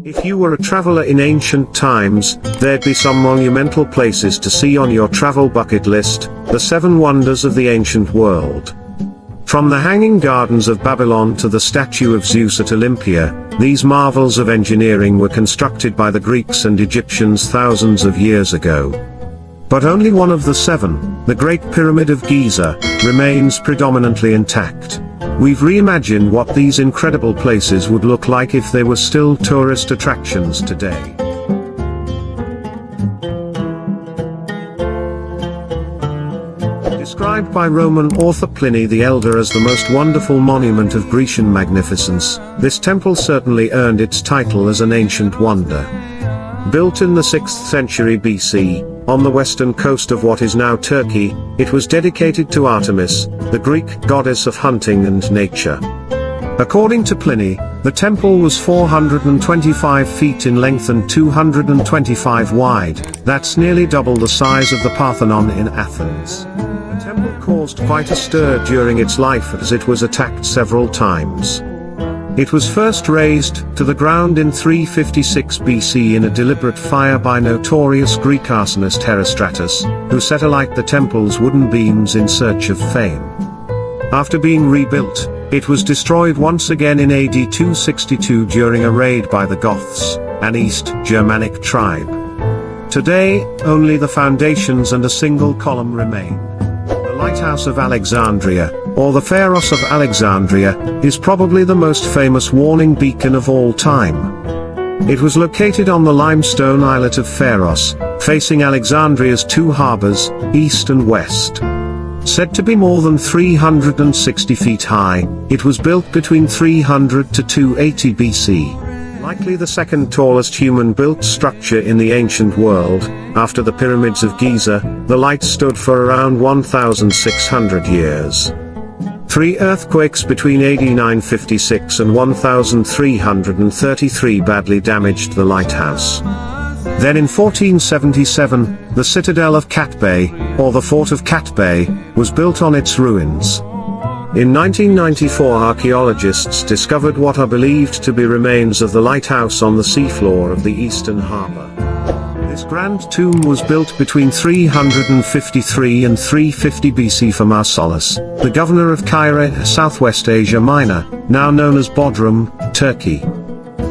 If you were a traveler in ancient times, there'd be some monumental places to see on your travel bucket list, the 7 wonders of the ancient world. From the Hanging Gardens of Babylon to the Statue of Zeus at Olympia, these marvels of engineering were constructed by the Greeks and Egyptians thousands of years ago. But only one of the 7, the Great Pyramid of Giza, remains predominantly intact. We've reimagined what these incredible places would look like if they were still tourist attractions today. Described by Roman author Pliny the Elder as the most wonderful monument of Grecian magnificence, this temple certainly earned its title as an ancient wonder. Built in the 6th century BC, on the western coast of what is now Turkey, it was dedicated to Artemis, the Greek goddess of hunting and nature. According to Pliny, the temple was 425 feet in length and 225 wide, that's nearly double the size of the Parthenon in Athens. The temple caused quite a stir during its life as it was attacked several times. It was first razed to the ground in 356 BC in a deliberate fire by notorious Greek arsonist Herostratus, who set alight the temple's wooden beams in search of fame. After being rebuilt, it was destroyed once again in AD 262 during a raid by the Goths, an East Germanic tribe. Today, only the foundations and a single column remain. The Lighthouse of Alexandria, or the Pharos of Alexandria, is probably the most famous warning beacon of all time. It was located on the limestone islet of Pharos, facing Alexandria's 2 harbors, east and west. Said to be more than 360 feet high, it was built between 300 to 280 BC. Likely the second tallest human-built structure in the ancient world, after the pyramids of Giza, the light stood for around 1,600 years. 3 earthquakes between AD 956 and 1333 badly damaged the lighthouse. Then in 1477, the citadel of Catbay, or the fort of Catbay, was built on its ruins. In 1994, archaeologists discovered what are believed to be remains of the lighthouse on the seafloor of the eastern harbor. This grand tomb was built between 353 and 350 BC for Mausolus, the governor of Cairo, Southwest Asia Minor, now known as Bodrum, Turkey.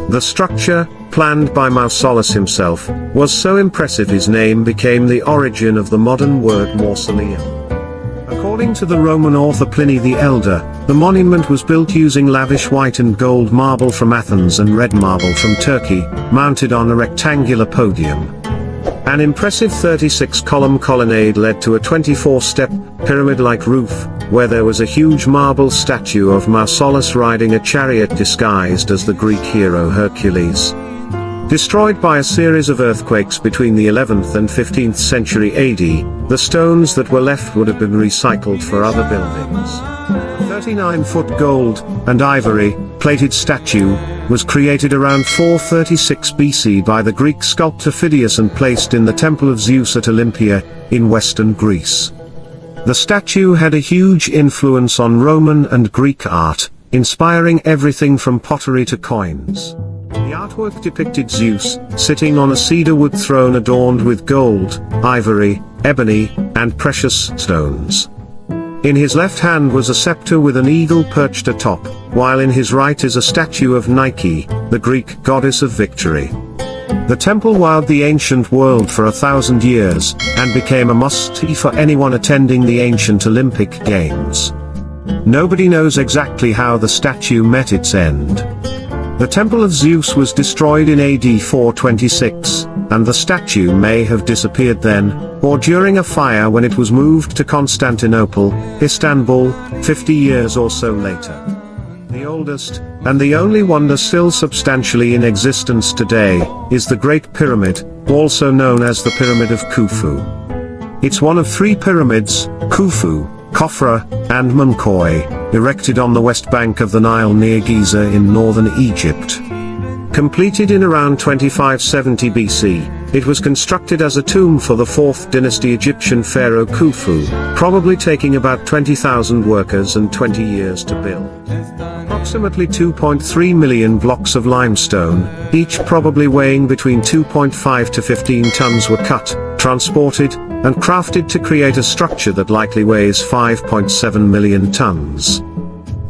The structure, planned by Mausolus himself, was so impressive his name became the origin of the modern word mausoleum. According to the Roman author Pliny the Elder, the monument was built using lavish white and gold marble from Athens and red marble from Turkey, mounted on a rectangular podium. An impressive 36-column colonnade led to a 24-step, pyramid-like roof, where there was a huge marble statue of Mausolus riding a chariot disguised as the Greek hero Hercules. Destroyed by a series of earthquakes between the 11th and 15th century AD, the stones that were left would have been recycled for other buildings. The 39-foot gold and ivory plated statue was created around 436 BC by the Greek sculptor Phidias and placed in the Temple of Zeus at Olympia, in western Greece. The statue had a huge influence on Roman and Greek art, inspiring everything from pottery to coins. The artwork depicted Zeus, sitting on a cedarwood throne adorned with gold, ivory, ebony, and precious stones. In his left hand was a scepter with an eagle perched atop, while in his right is a statue of Nike, the Greek goddess of victory. The temple wowed the ancient world for 1,000 years, and became a must-see for anyone attending the ancient Olympic Games. Nobody knows exactly how the statue met its end. The Temple of Zeus was destroyed in AD 426, and the statue may have disappeared then, or during a fire when it was moved to Constantinople, Istanbul, 50 years or so later. The oldest, and the only wonder still substantially in existence today, is the Great Pyramid, also known as the Pyramid of Khufu. It's one of 3 pyramids, Khufu, Khafra, and Menkaure, erected on the west bank of the Nile near Giza in northern Egypt. Completed in around 2570 BC, it was constructed as a tomb for the 4th dynasty Egyptian pharaoh Khufu, probably taking about 20,000 workers and 20 years to build. approximately 2.3 million blocks of limestone, each probably weighing between 2.5 to 15 tons, were cut, transported, and crafted to create a structure that likely weighs 5.7 million tons.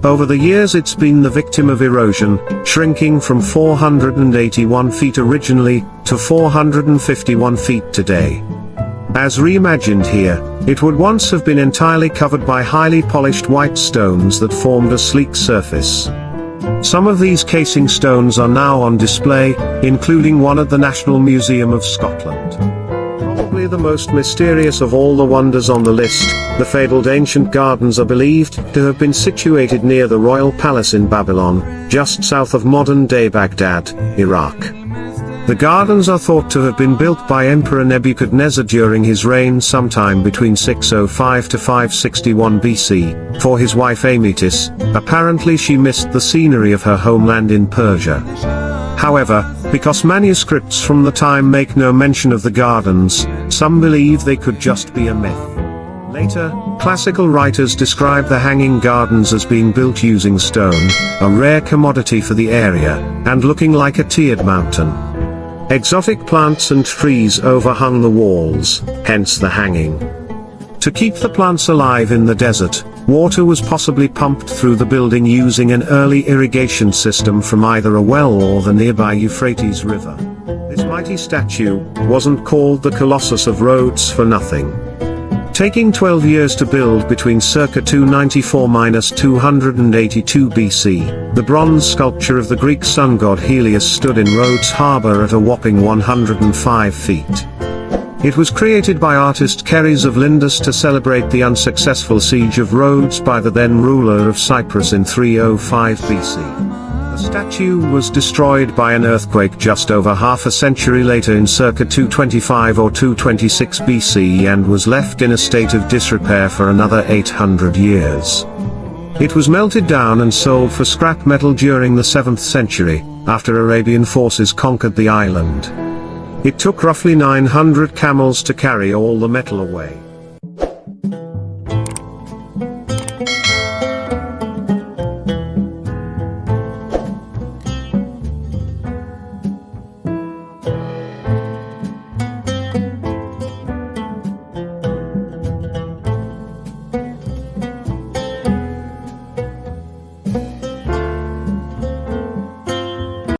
Over the years it's been the victim of erosion, shrinking from 481 feet originally, to 451 feet today. As reimagined here, it would once have been entirely covered by highly polished white stones that formed a sleek surface. Some of these casing stones are now on display, including one at the National Museum of Scotland. Probably the most mysterious of all the wonders on the list, the fabled ancient gardens are believed to have been situated near the royal palace in Babylon, just south of modern-day Baghdad, Iraq. The gardens are thought to have been built by Emperor Nebuchadnezzar during his reign sometime between 605 to 561 BC, for his wife Amytis. Apparently she missed the scenery of her homeland in Persia. However, because manuscripts from the time make no mention of the gardens, some believe they could just be a myth. Later, classical writers describe the Hanging Gardens as being built using stone, a rare commodity for the area, and looking like a tiered mountain. Exotic plants and trees overhung the walls, hence the hanging. To keep the plants alive in the desert, water was possibly pumped through the building using an early irrigation system from either a well or the nearby Euphrates River. This mighty statue wasn't called the Colossus of Rhodes for nothing. Taking 12 years to build between circa 294–282 BC, the bronze sculpture of the Greek sun god Helios stood in Rhodes Harbour at a whopping 105 feet. It was created by artist Keres of Lindus to celebrate the unsuccessful siege of Rhodes by the then ruler of Cyprus in 305 BC. The statue was destroyed by an earthquake just over half a century later in circa 225 or 226 BC and was left in a state of disrepair for another 800 years. It was melted down and sold for scrap metal during the 7th century, after Arabian forces conquered the island. It took roughly 900 camels to carry all the metal away.